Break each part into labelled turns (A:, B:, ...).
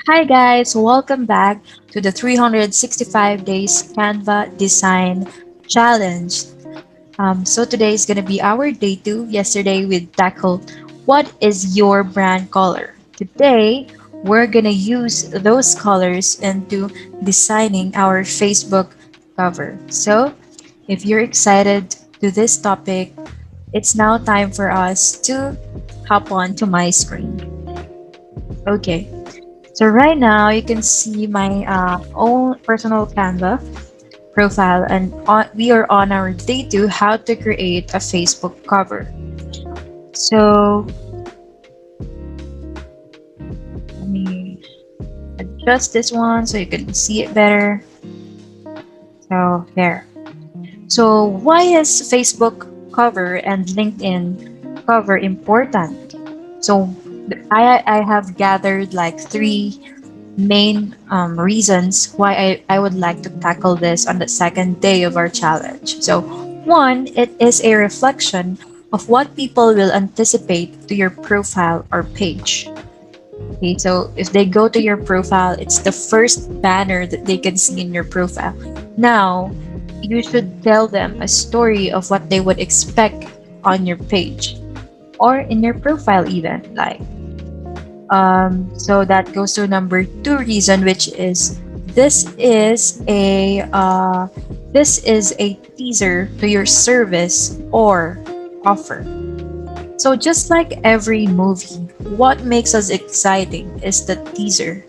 A: Hi guys, welcome back to the 365 days Canva design challenge. So today is gonna be our day two. Yesterday we tackled what is your brand color. Today we're gonna use those colors into designing our Facebook cover. So if you're excited to this topic, it's now time for us to hop on to my screen. Okay. So right now you can see my own personal Canva profile, and we are on our day two how to create a Facebook cover. So let me adjust this one so you can see it better. So there. So why is Facebook cover and LinkedIn cover important? So I have gathered like three main reasons why I would like to tackle this on the second day of our challenge. So, one, it is a reflection of what people will anticipate to your profile or page. Okay, so if they go to your profile, it's the first banner that they can see in your profile. Now, you should tell them a story of what they would expect on your page or in your profile, even like so that goes to number two reason, which is this is a uh, this is a teaser to your service or offer. So just like every movie, what makes us exciting is the teaser.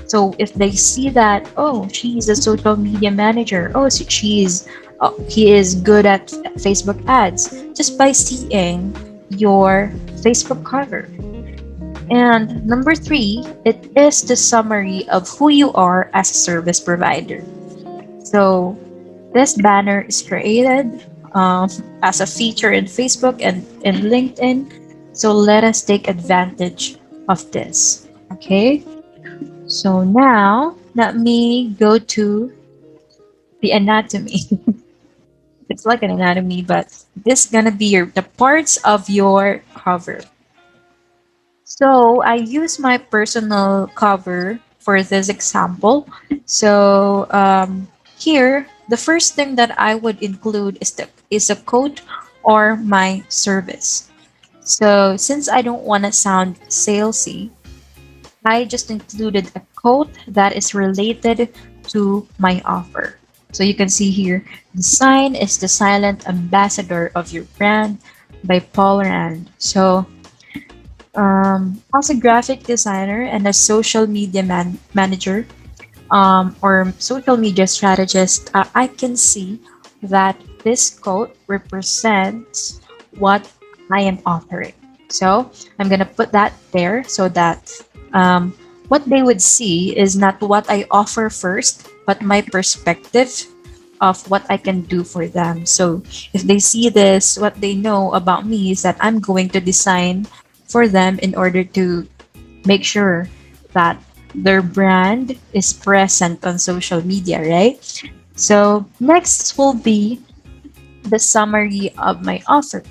A: So if they see that, oh, she's a social media manager, oh, he is good at Facebook ads, just by seeing your Facebook cover. And number three, it is the summary of who you are as a service provider. So this banner is created as a feature in Facebook and in LinkedIn. So let us take advantage of this. Okay. So now let me go to the anatomy. It's like an anatomy, but this is gonna be the parts of your cover. So I use my personal cover for this example. So here, the first thing that I would include is a quote or my service. So since I don't want to sound salesy, I just included a quote that is related to my offer. So you can see here, the sign is the silent ambassador of your brand by Paul Rand. So as a graphic designer and a social media manager or social media strategist, I can see that this quote represents what I am offering. So I'm going to put that there so that what they would see is not what I offer first, but my perspective of what I can do for them. So if they see this, what they know about me is that I'm going to design for them in order to make sure that their brand is present on social media, right? So next will be the summary of my offer.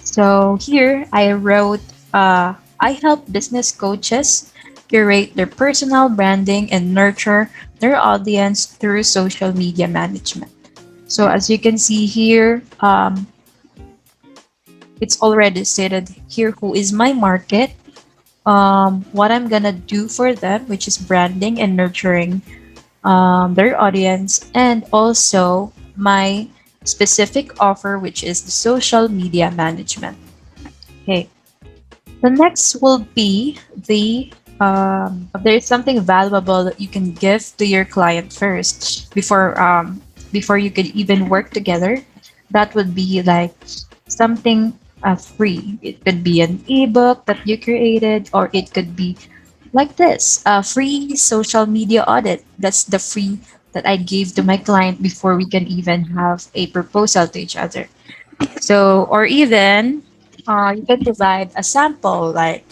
A: So here I wrote, I help business coaches curate their personal branding and nurture their audience through social media management. So as you can see here, it's already stated here who is my market, what I'm gonna do for them, which is branding and nurturing their audience, and also my specific offer, which is the social media management. Okay, the next will be if there's something valuable that you can give to your client first before you could even work together. That would be like something free. It could be an ebook that you created, or it could be like this, a free social media audit. That's the free that I gave to my client before we can even have a proposal to each other. So, or even you can provide a sample like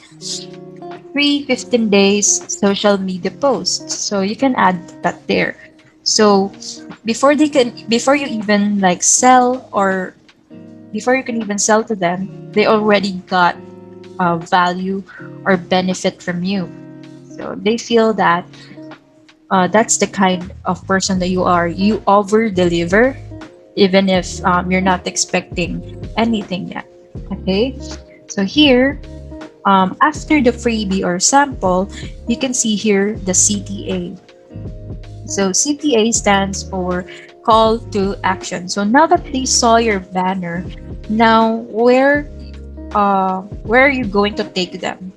A: free 15 days social media posts. So you can add that there. So before you even like sell, or before you can even sell to them, they already got value or benefit from you. So they feel that that's the kind of person that you are. You over deliver even if you're not expecting anything yet. Okay, so here, after the freebie or sample, you can see here the CTA. So CTA stands for call to action. So now that they saw your banner, now where are you going to take them?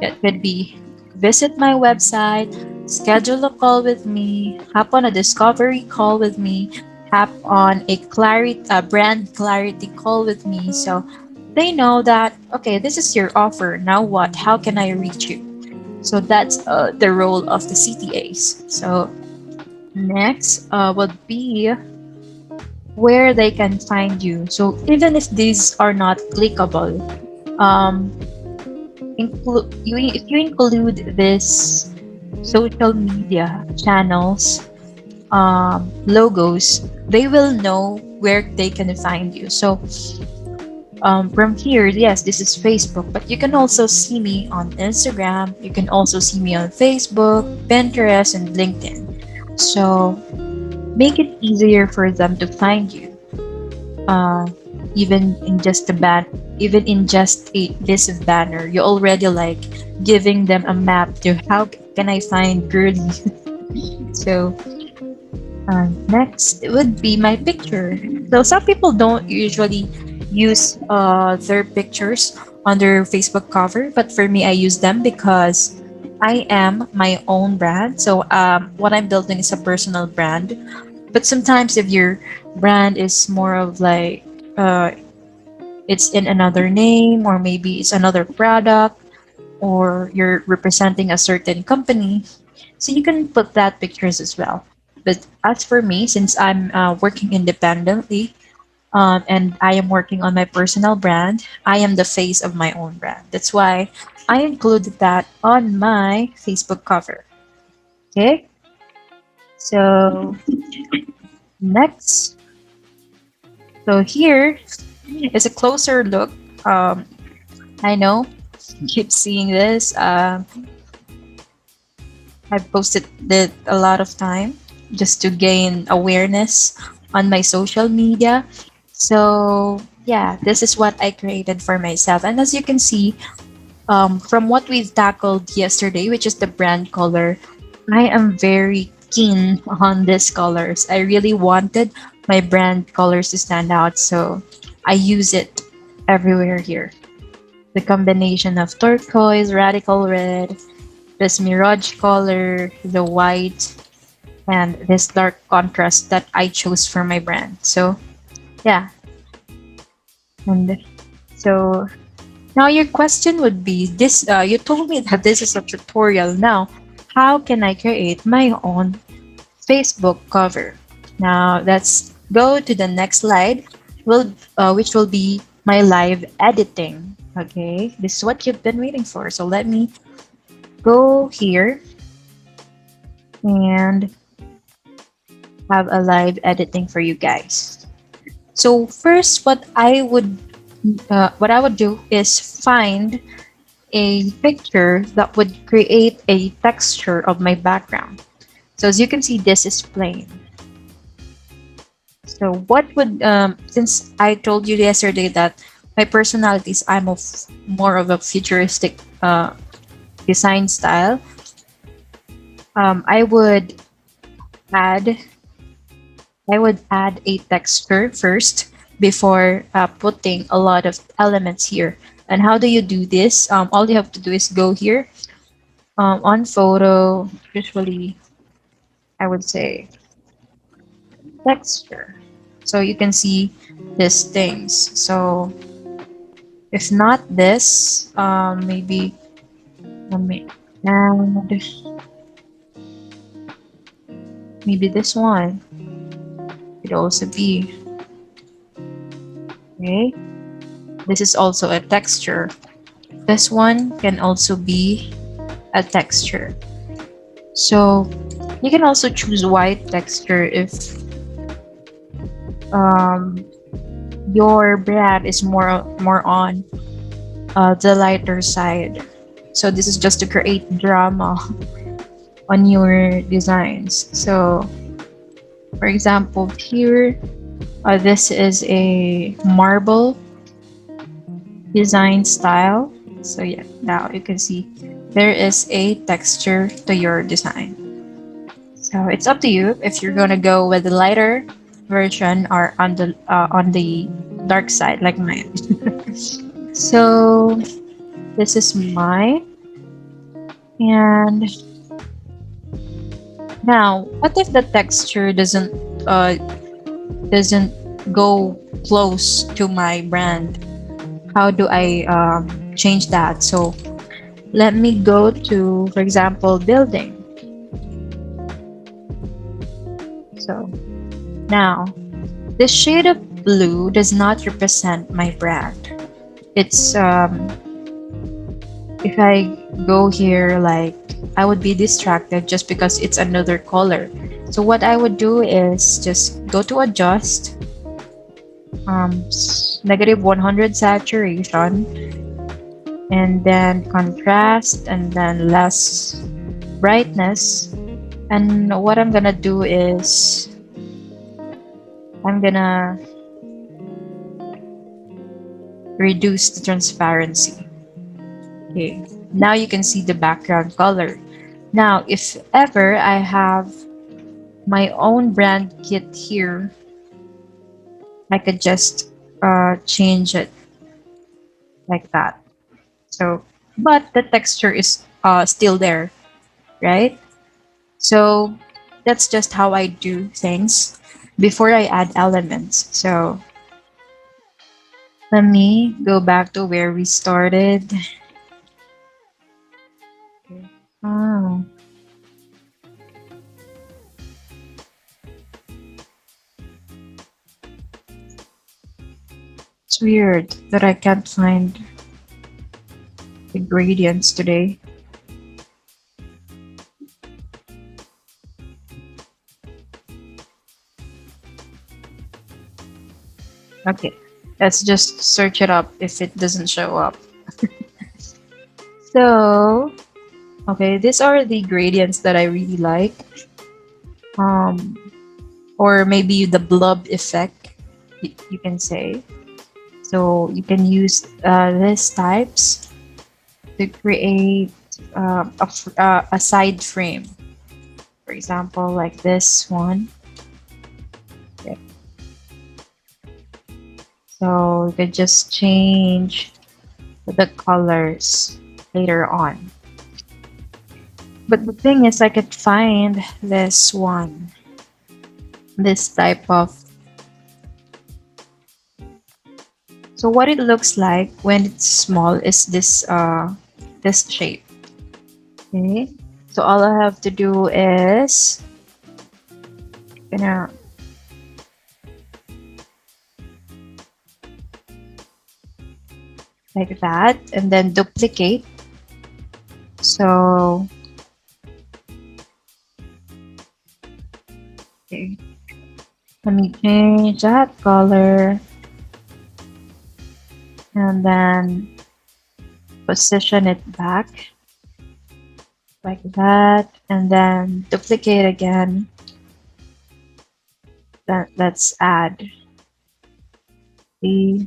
A: It could be visit my website, schedule a call with me, hop on a discovery call with me, hop on a brand clarity call with me. So they know that, okay, this is your offer. Now what? How can I reach you? So that's the role of the CTAs. So next would be where they can find you. So even if these are not clickable, um, if you include this social media channels logos, they will know where they can find you. So from here, yes, this is Facebook, but you can also see me on Instagram. You can also see me on Facebook, Pinterest, and LinkedIn. So make it easier for them to find you. uh, even in just a ban even in just a this banner, you already like giving them a map to how can I find girly. So next it would be my picture. So some people don't usually use their pictures on their Facebook cover, but for me I use them because I am my own brand. So what I'm building is a personal brand. But sometimes if your brand is more of like uh, it's in another name, or maybe it's another product, or you're representing a certain company, so you can put that pictures as well. But as for me, since I'm working independently, and I am working on my personal brand, I am the face of my own brand. That's why I included that on my Facebook cover. Okay, so next, so here is a closer look. um, I know, keep seeing this. I've posted it a lot of time just to gain awareness on my social media. So yeah, this is what I created for myself. And as you can see, from what we've tackled yesterday, which is the brand color, I am very keen on these colors. I really wanted my brand colors to stand out, so I use it everywhere here. The combination of turquoise, radical red, this mirage color, the white, and this dark contrast that I chose for my brand. So yeah, and so now your question would be this: you told me that this is a tutorial. Now, how can I create my own Facebook cover? Now let's go to the next slide, which will be my live editing. Okay, this is what you've been waiting for. So let me go here and have a live editing for you guys. So first, what I would do is find a picture that would create a texture of my background. So as you can see, this is plain. So what would since I told you yesterday that my personality is I'm of more of a futuristic design style, I would add a texture first before putting a lot of elements here. And how do you do this? All you have to do is go here on photo. Usually, I would say texture. So you can see these things. So if not this, maybe let me add maybe this one could also be okay. This is also a texture. This one can also be a texture. So you can also choose white texture if um, your brand is more on the lighter side. So this is just to create drama on your designs. So for example, here, this is a marble design style. So yeah, now you can see there is a texture to your design. So it's up to you if you're gonna go with the lighter version or on the dark side like mine. So this is mine. And now, what if the texture doesn't go close to my brand? How do I change that? So let me go to, for example, building. So now, this shade of blue does not represent my brand. It's if I go here, like, I would be distracted just because it's another color. So what I would do is just go to adjust, negative 100 saturation, and then contrast, and then less brightness. And what I'm gonna do is I'm gonna reduce the transparency. Okay, now you can see the background color. Now, if ever I have my own brand kit here, I could just change it like that. So, but the texture is still there, right? So that's just how I do things before I add elements. So let me go back to where we started. Oh, it's weird that I can't find the gradients today. Okay, let's just search it up if it doesn't show up. So, okay, these are the gradients that I really like. Um, or maybe the blob effect, you can say. So you can use these types to create a side frame. For example, like this one. Okay. So you can just change the colors later on. But the thing is, I could find this one, this type of. So what it looks like when it's small is this shape. Okay. So all I have to do is gonna like that, and then duplicate. So okay, let me change that color and then position it back like that, and then duplicate again. Then let's add the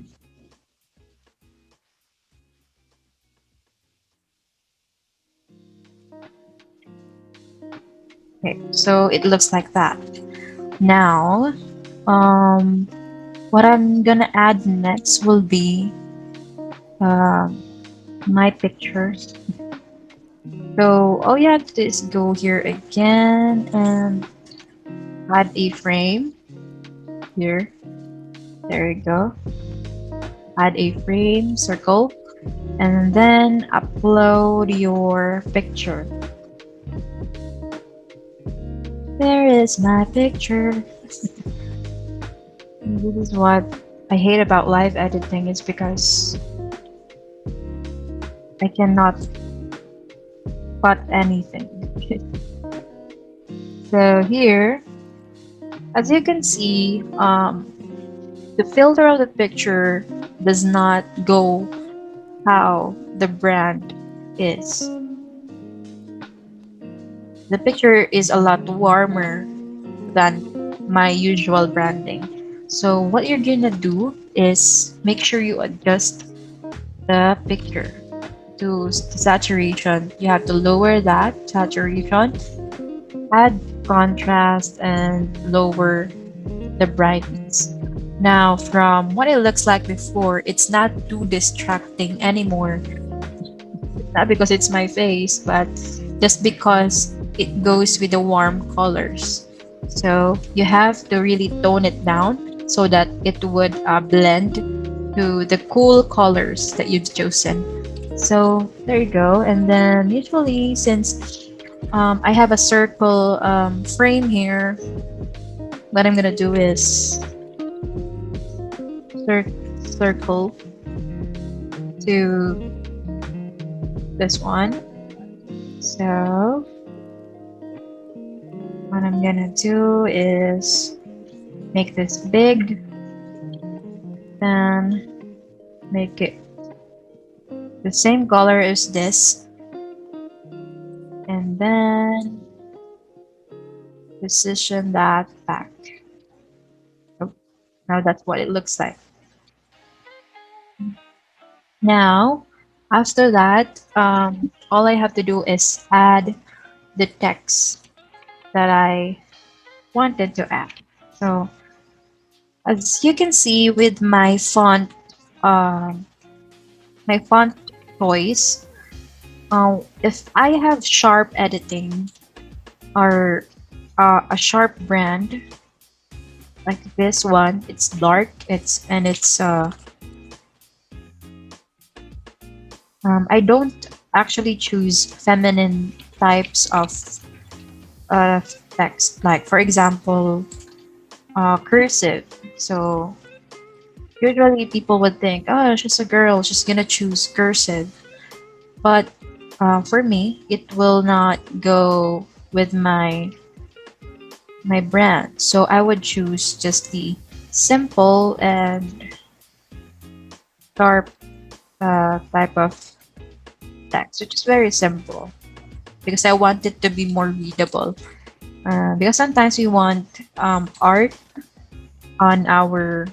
A: okay, so it looks like that. Now, what I'm gonna add next will be my pictures. So all you have to do is go here again and add a frame here. There you go. Add a frame, circle, and then upload your picture. There is my picture. This is what I hate about live editing, is because I cannot cut anything. So here, as you can see, the filter of the picture does not go how the brand is the picture is a lot warmer than my usual branding. So what you're gonna do is make sure you adjust the picture to saturation. You have to lower that saturation, add contrast, and lower the brightness. Now, from what it looks like before, it's not too distracting anymore. Not because it's my face, but just because it goes with the warm colors. So you have to really tone it down so that it would blend to the cool colors that you've chosen. So there you go. And then usually, since I have a circle frame here, what I'm gonna do is circle to this one. So what I'm gonna do is make this big, then make it the same color as this, and then position that back. Oh, now that's what it looks like. Now, after that, all I have to do is add the text that I wanted to add. So as you can see with um, my font choice, if I have sharp editing or a sharp brand like this one, it's dark, I don't actually choose feminine types of uh, text, like for example, cursive. So usually people would think, oh, she's a girl, she's gonna choose cursive. But for me, it will not go with my brand. So I would choose just the simple and sharp type of text, which is very simple because I want it to be more readable. Because sometimes we want art on our,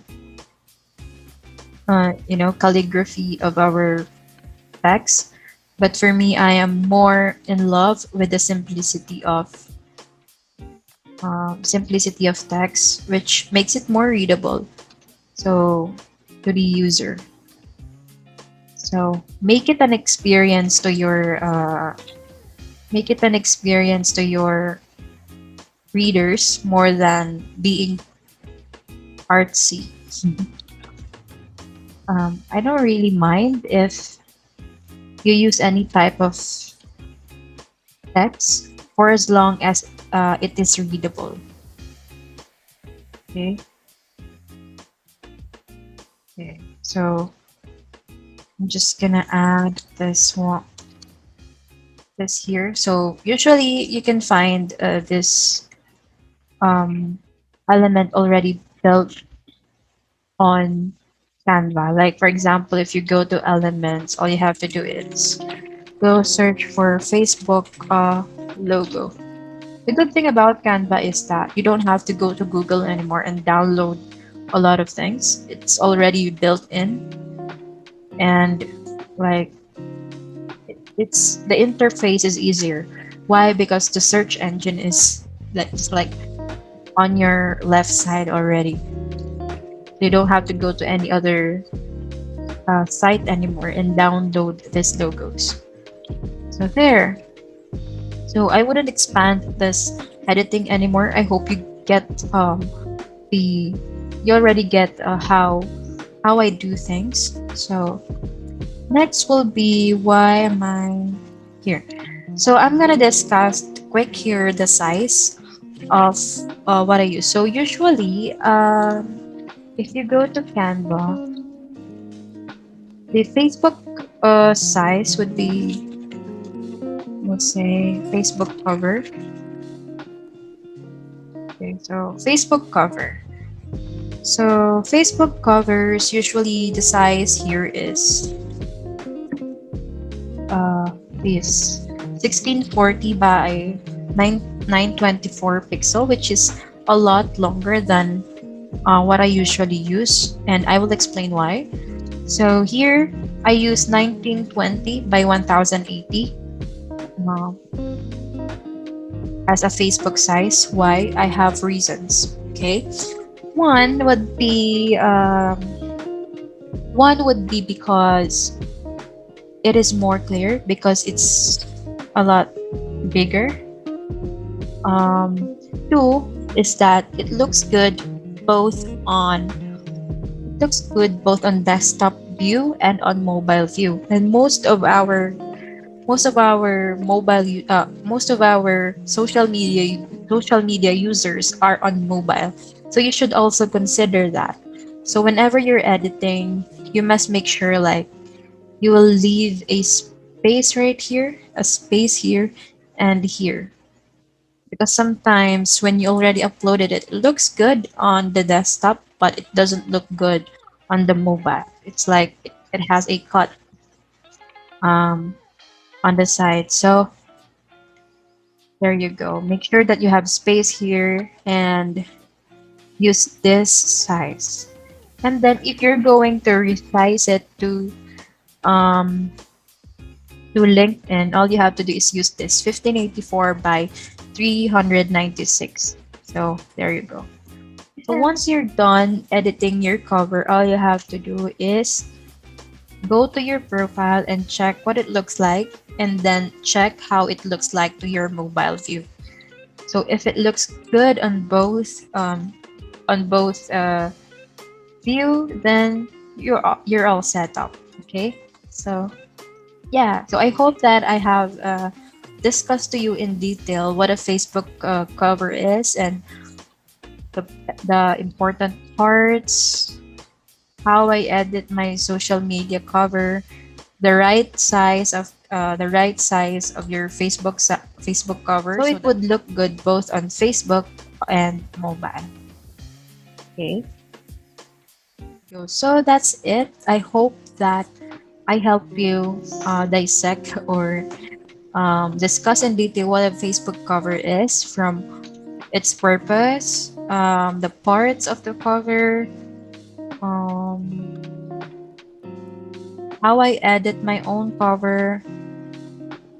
A: calligraphy of our text. But for me, I am more in love with the simplicity of text, which makes it more readable. So to the user. So make it an experience to your readers more than being artsy. I don't really mind if you use any type of text for as long as it is readable. Okay. Okay. So I'm just gonna add this here. So usually you can find this um, element already built on Canva. Like for example, if you go to elements, all you have to do is go search for Facebook logo. The good thing about Canva is that you don't have to go to Google anymore and download a lot of things. It's already built in, and like it's the interface is easier. Why? Because the search engine is like on your left side already. You don't have to go to any other site anymore and download these logos. So there. So I wouldn't expand this editing anymore. I hope you get the you already get how I do things. So next will be why am I here? So I'm gonna discuss quick here the size of what I use. So usually, if you go to Canva, the Facebook size would be, let's say, Facebook cover. Okay, so Facebook cover. So Facebook covers usually the size here is is 1640 by 924 pixel, which is a lot longer than what I usually use, and I will explain why. So here I use 1920 by 1080 uh, as a Facebook size. Why? I have reasons. Okay, one would be because it is more clear because it's a lot bigger. Two is that both on it looks good both on desktop view and on mobile view. And most of our social media users are on mobile. So you should also consider that. So whenever you're editing, you must make sure like you will leave a space right here, a space here, and here. Because sometimes when you already uploaded it, it looks good on the desktop, but it doesn't look good on the mobile. It's like it has a cut um, on the side. So there you go. Make sure that you have space here and use this size. And then if you're going to resize it um, to LinkedIn, all you have to do is use this 1584 by 396. So there you go. So once you're done editing your cover, all you have to do is go to your profile and check what it looks like, and then check how it looks like to your mobile view. So if it looks good on both view, then you're all set up. Okay. So yeah. So I hope that I have discussed to you in detail what a Facebook cover is, and the the important parts, how I edit my social media cover, the right size of your Facebook cover, so it would look good both on Facebook and mobile. Okay. So that's it. I hope that I help you dissect or discuss in detail what a Facebook cover is, from its purpose, the parts of the cover, um, how I edit my own cover,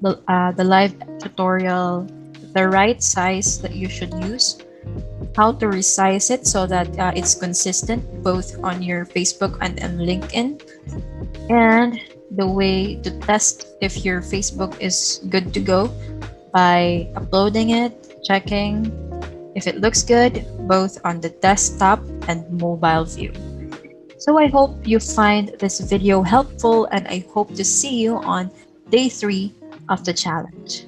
A: the live tutorial, the right size that you should use, how to resize it so that it's consistent both on your Facebook and on LinkedIn, and the way to test if your Facebook is good to go by uploading it, checking if it looks good both on the desktop and mobile view. So I hope you find this video helpful, and I hope to see you on day 3 of the challenge.